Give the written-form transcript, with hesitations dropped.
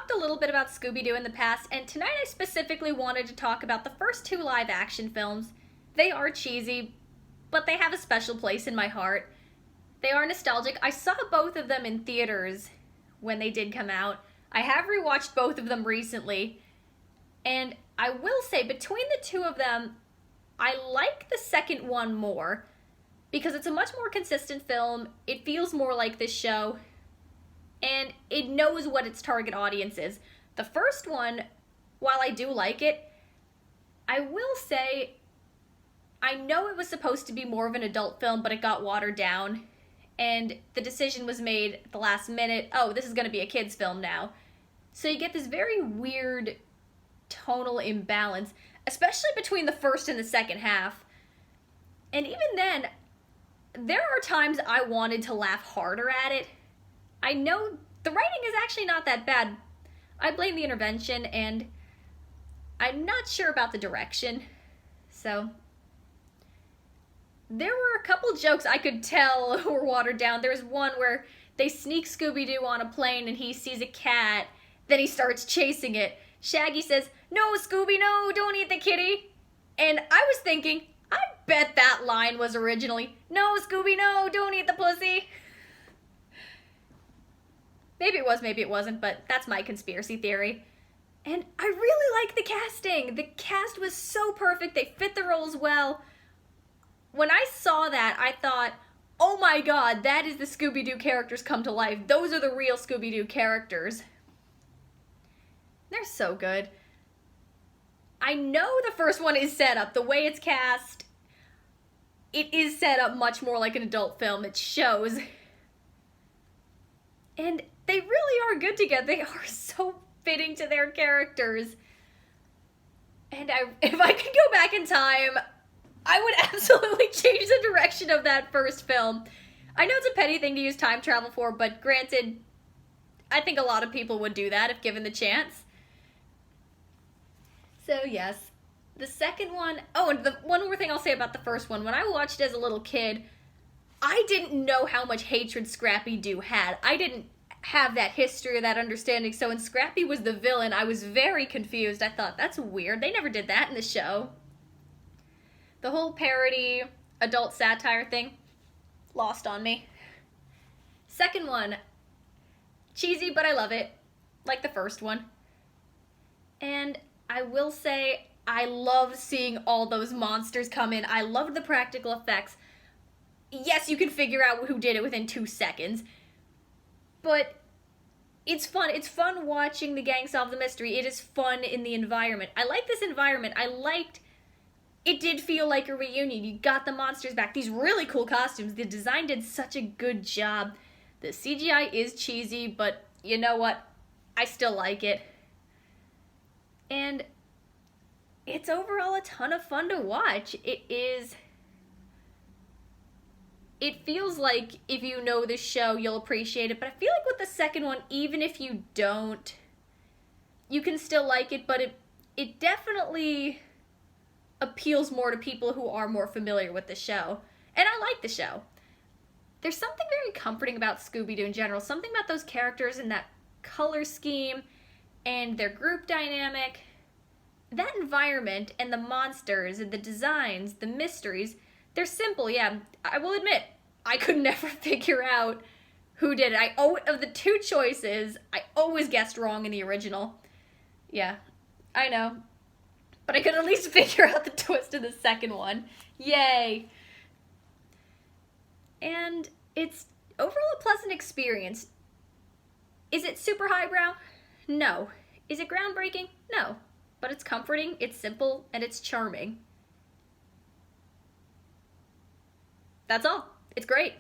talked a little bit about Scooby-Doo in the past, and tonight I specifically wanted to talk about the first two live-action films. They are cheesy, but they have a special place in my heart. They are nostalgic. I saw both of them in theaters when they did come out. I have rewatched both of them recently, and I will say, between the two of them, I like the second one more, because it's a much more consistent film, it feels more like this show, and it knows what its target audience is. The first one, while I do like it, I will say, I know it was supposed to be more of an adult film, but it got watered down, and the decision was made at the last minute, oh, this is going to be a kid's film now. So you get this very weird tonal imbalance, especially between the first and the second half. And even then, there are times I wanted to laugh harder at it. I know the writing is actually not that bad. I blame the intervention, and I'm not sure about the direction. So there were a couple jokes I could tell were watered down. There's one where they sneak Scooby-Doo on a plane and he sees a cat, then he starts chasing it. Shaggy says, "No, Scooby, no, don't eat the kitty." And I was thinking, I bet that line was originally, "No, Scooby, no, don't eat the pussy." Maybe it was, maybe it wasn't, but that's my conspiracy theory. And I really like the casting. The cast was so perfect. They fit the roles well. When I saw that, I thought, oh my god, that is the Scooby-Doo characters come to life. Those are the real Scooby-Doo characters. They're so good. I know the first one is set up. The way it's cast, it is set up much more like an adult film. It shows. And they really are good together. They are so fitting to their characters. And if I could go back in time, I would absolutely change the direction of that first film. I know it's a petty thing to use time travel for, but granted, I think a lot of people would do that if given the chance. So yes, the second one, oh, and the one more thing I'll say about the first one, when I watched it as a little kid, I didn't know how much hatred Scrappy-Doo had. I didn't have that history or that understanding, so when Scrappy was the villain, I was very confused. I thought, that's weird, they never did that in the show. The whole parody, adult satire thing, lost on me. Second one, cheesy, but I love it, like the first one. And I will say, I love seeing all those monsters come in. I loved the practical effects. Yes, you can figure out who did it within 2 seconds, but it's fun. It's fun watching the gang solve the mystery. It is fun in the environment. I like this environment. It did feel like a reunion. You got the monsters back. These really cool costumes. The design did such a good job. The CGI is cheesy, but you know what? I still like it. And it's overall a ton of fun to watch. It feels like if you know the show, you'll appreciate it. But I feel like with the second one, even if you don't, you can still like it. But it definitely appeals more to people who are more familiar with the show. And I like the show. There's something very comforting about Scooby-Doo in general. Something about those characters and that color scheme and their group dynamic. That environment and the monsters and the designs, the mysteries, they're simple, yeah. I will admit, I could never figure out who did it. Of the two choices, I always guessed wrong in the original. Yeah, I know. But I could at least figure out the twist in the second one. Yay! And it's overall a pleasant experience. Is it super highbrow? No. Is it groundbreaking? No. But it's comforting, it's simple, and it's charming. That's all. It's great.